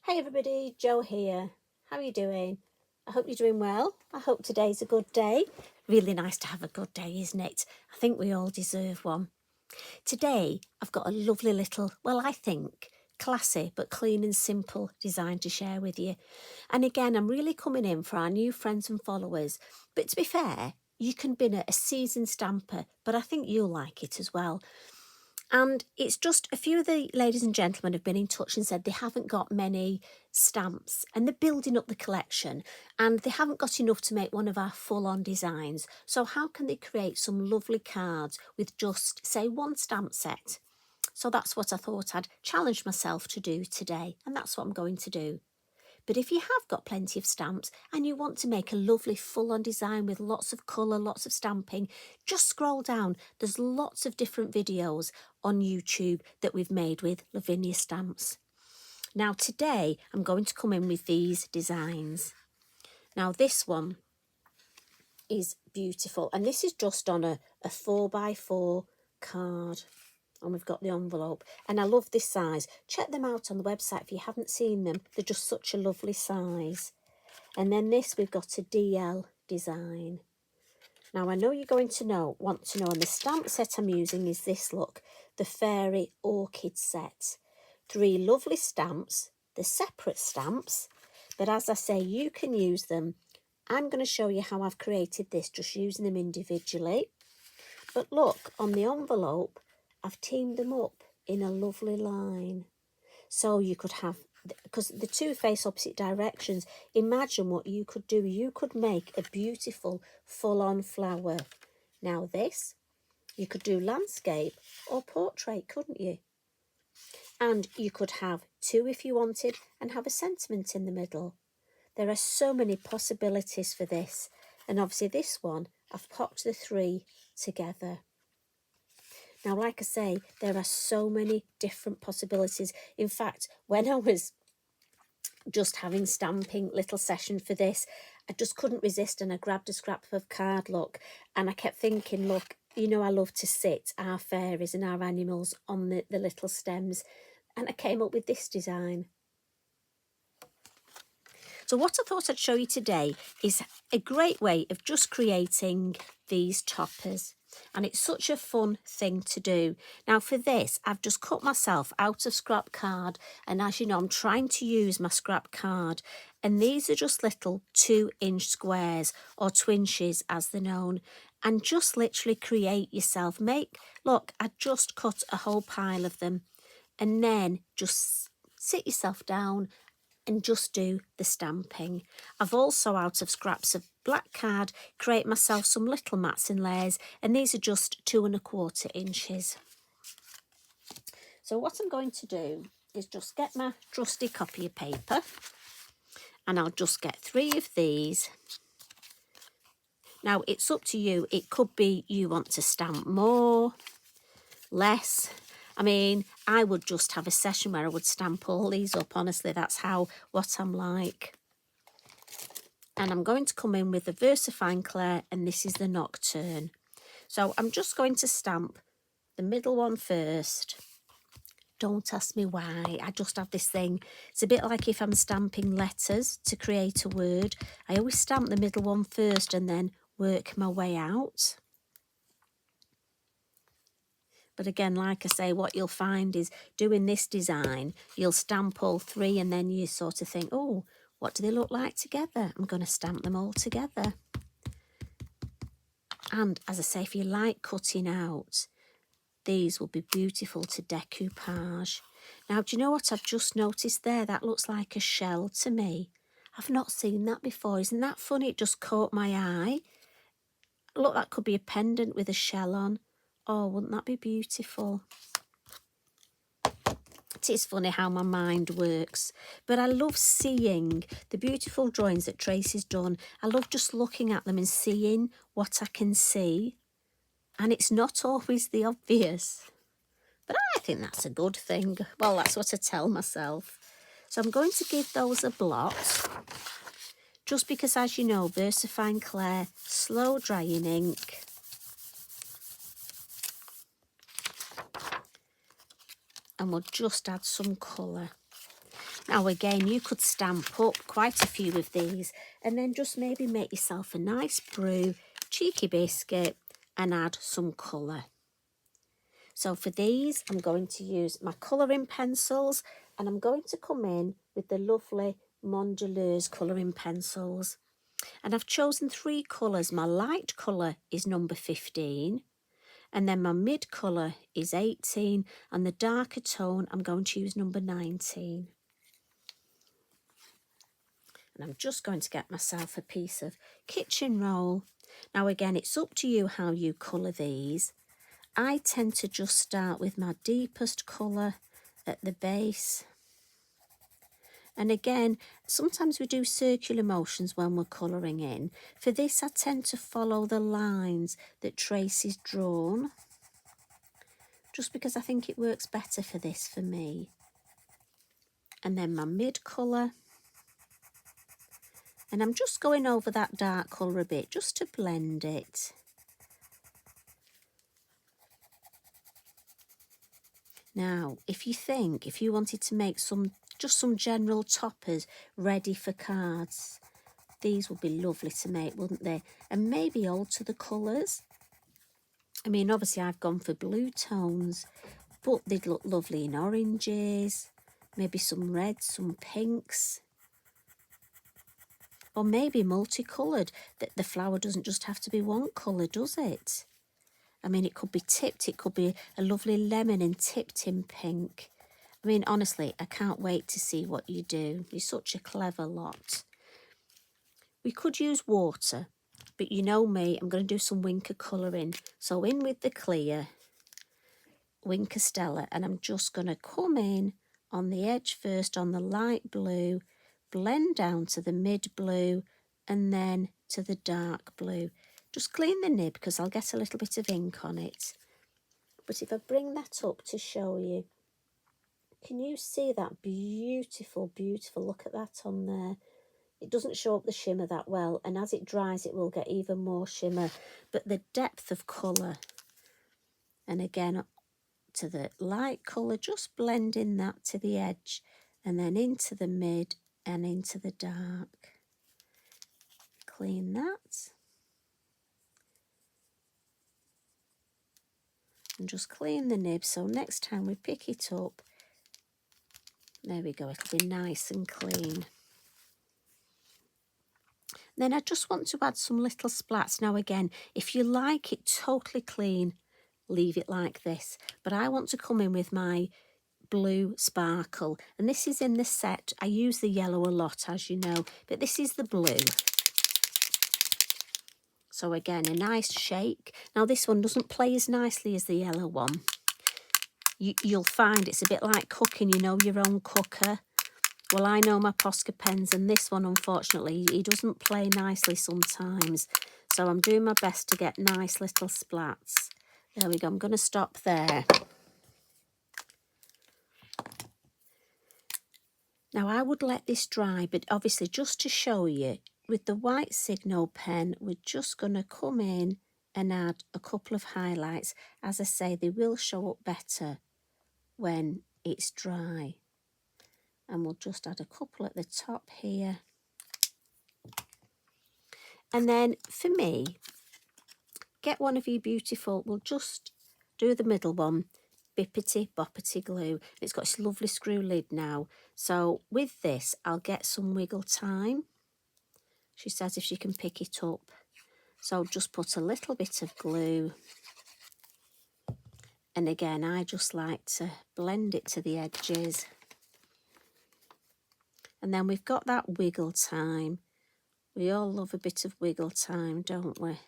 Hey everybody, Jo here. How are you doing? I hope you're doing well. I hope today's a good day. Really nice to have a good day, isn't it? I think we all deserve one. Today, I've got a lovely little, well, I think, classy but clean and simple design to share with you. And again, I'm really coming in for our new friends and followers. But to be fair, you can be a seasoned stamper, but I think you'll like it as well. And it's just a few of the ladies and gentlemen have been in touch and said they haven't got many stamps and they're building up the collection and they haven't got enough to make one of our full-on designs. So how can they create some lovely cards with just, say, one stamp set? So that's what I thought I'd challenge myself to do today, and that's what I'm going to do. But if you have got plenty of stamps and you want to make a lovely full-on design with lots of colour, lots of stamping, just scroll down. There's lots of different videos on YouTube that we've made with Lavinia stamps. Now today I'm going to come in with these designs. Now this one is beautiful, and this is just on a 4x4 card. And we've got the envelope, and I love this size. Check them out on the website if you haven't seen them. They're just such a lovely size. And then this, we've got a DL design. Now I know you're going to want to know, and the stamp set I'm using is this, look, the Fairy Orchid set. 3 lovely stamps. They're separate stamps, but as I say, you can use them. I'm going to show you how I've created this, just using them individually. But look, on the envelope, I've teamed them up in a lovely line. So you could have, because the 2 face opposite directions, imagine what you could do. You could make a beautiful full-on flower. Now this, you could do landscape or portrait, couldn't you? And you could have 2 if you wanted and have a sentiment in the middle. There are so many possibilities for this. And obviously this one, I've popped the 3 together. Now, like I say, there are so many different possibilities. In fact, when I was just having stamping little session for this, I just couldn't resist and I grabbed a scrap of card, look, and I kept thinking, look, you know, I love to sit our fairies and our animals on the little stems, and I came up with this design. So what I thought I'd show you today is a great way of just creating these toppers. And it's such a fun thing to do. Now for this, I've just cut myself out of scrap card. And as you know, I'm trying to use my scrap card. And these are just little 2-inch squares, or twinches as they're known. And just literally create yourself. Look, I just cut a whole pile of them. And then just sit yourself down and just do the stamping. I've also, out of scraps of black card, create myself some little mats and layers, and these are just 2¼ inches. So what I'm going to do is just get my trusty copy of paper, and I'll just get 3 of these. Now it's up to you. It could be you want to stamp more, less. I mean, I would just have a session where I would stamp all these up. Honestly, that's what I'm like. And I'm going to come in with the Versafine Clair, and this is the Nocturne. So I'm just going to stamp the middle one first. Don't ask me why. I just have this thing. It's a bit like if I'm stamping letters to create a word. I always stamp the middle one first and then work my way out. But again, like I say, what you'll find is doing this design, you'll stamp all 3 and then you sort of think, oh, what do they look like together? I'm going to stamp them all together. And as I say, if you like cutting out, these will be beautiful to decoupage. Now, do you know what I've just noticed there? That looks like a shell to me. I've not seen that before. Isn't that funny? It just caught my eye. Look, that could be a pendant with a shell on. Oh, wouldn't that be beautiful? It is funny how my mind works, but I love seeing the beautiful drawings that Tracy's done. I love just looking at them and seeing what I can see, and it's not always the obvious, but I think that's a good thing. Well, that's what I tell myself. So I'm going to give those a blot, just because, as you know, Versafine Clair, slow drying ink. And we'll just add some colour. Now again, you could stamp up quite a few of these and then just maybe make yourself a nice brew, cheeky biscuit, and add some colour. So for these, I'm going to use my colouring pencils, and I'm going to come in with the lovely Mondeluz colouring pencils. And I've chosen 3 colours. My light colour is number 15, and then my mid colour is 18, and the darker tone I'm going to use number 19. And I'm just going to get myself a piece of kitchen roll. Now again, it's up to you how you colour these. I tend to just start with my deepest colour at the base. And again, sometimes we do circular motions when we're colouring in. For this, I tend to follow the lines that Tracy's drawn, just because I think it works better for this for me. And then my mid colour. And I'm just going over that dark colour a bit, just to blend it. Now, if you wanted to make just some general toppers ready for cards, these would be lovely to make, wouldn't they? And maybe alter the colours. I mean, obviously I've gone for blue tones, but they'd look lovely in oranges, maybe some reds, some pinks, or maybe multicoloured, that the flower doesn't just have to be one colour, does it? I mean, it could be tipped, it could be a lovely lemon and tipped in pink. I mean, honestly, I can't wait to see what you do. You're such a clever lot. We could use water, but you know me, I'm going to do some winker colouring. So in with the clear, winker Stella, and I'm just going to come in on the edge first on the light blue, blend down to the mid blue, and then to the dark blue. Just clean the nib because I'll get a little bit of ink on it. But if I bring that up to show you, can you see that beautiful, beautiful, look at that on there. It doesn't show up the shimmer that well, and as it dries, it will get even more shimmer. But the depth of colour, and again, to the light colour, just blending that to the edge, and then into the mid and into the dark. Clean that. And just clean the nib, so next time we pick it up, there we go, it'll be nice and clean. Then I just want to add some little splats. Now again, if you like it totally clean, leave it like this. But I want to come in with my blue sparkle. And this is in the set. I use the yellow a lot, as you know, but this is the blue. So again, a nice shake. Now this one doesn't play as nicely as the yellow one. You'll find it's a bit like cooking, you know, your own cooker. Well, I know my Posca pens, and this one, unfortunately, he doesn't play nicely sometimes. So I'm doing my best to get nice little splats. There we go, I'm going to stop there. Now, I would let this dry, but obviously just to show you, with the white Signo pen, we're just going to come in and add a couple of highlights. As I say, they will show up better when it's dry. And we'll just add a couple at the top here. And then for me, get one of you beautiful, we'll just do the middle one, Bippity Boppity glue. It's got this lovely screw lid now. So with this, I'll get some wiggle time. She says if she can pick it up. So just put a little bit of glue. And again, I just like to blend it to the edges. And then we've got that wiggle time. We all love a bit of wiggle time, don't we?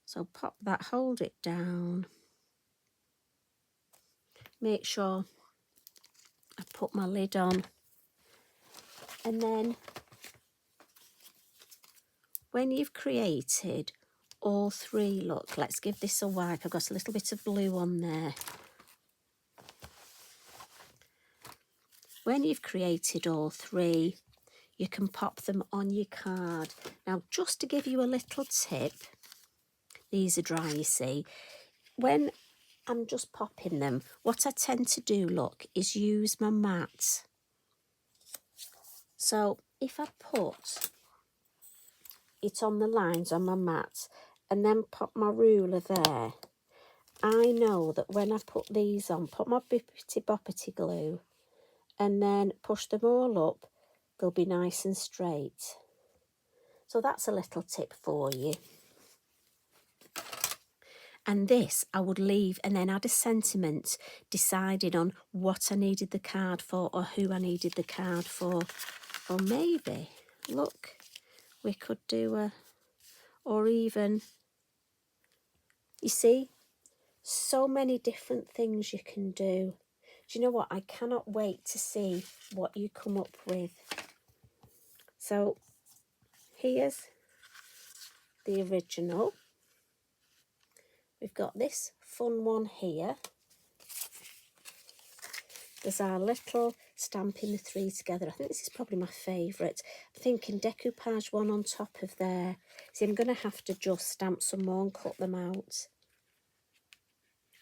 So pop that, hold it down. Make sure I put my lid on. And then when you've created all 3, look, let's give this a wipe. I've got a little bit of blue on there. When you've created all 3, you can pop them on your card. Now, just to give you a little tip, these are dry, you see. When I'm just popping them, what I tend to do, look, is use my mat So if I put it on the lines on my mat and then pop my ruler there, I know that when I put these on, put my Bippity Boppity glue and then push them all up, they'll be nice and straight. So that's a little tip for you. And this I would leave and then add a sentiment deciding on what I needed the card for or who I needed the card for. Or maybe, look, we could do a, or even, you see, so many different things you can do. Do you know what? I cannot wait to see what you come up with. So here's the original. We've got this fun one here. There's our little stamping the three together. I think this is probably my favourite. I'm thinking decoupage one on top of there. See, I'm going to have to just stamp some more and cut them out.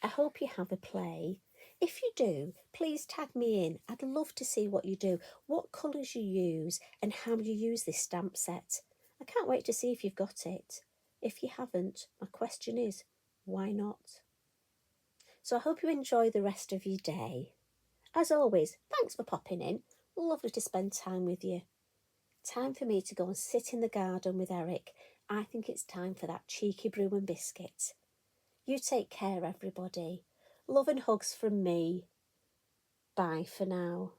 I hope you have a play. If you do, please tag me in. I'd love to see what you do, what colours you use and how you use this stamp set. I can't wait to see if you've got it. If you haven't, my question is, why not? So I hope you enjoy the rest of your day. As always, thanks for popping in. Lovely to spend time with you. Time for me to go and sit in the garden with Eric. I think it's time for that cheeky brew and biscuit. You take care, everybody. Love and hugs from me. Bye for now.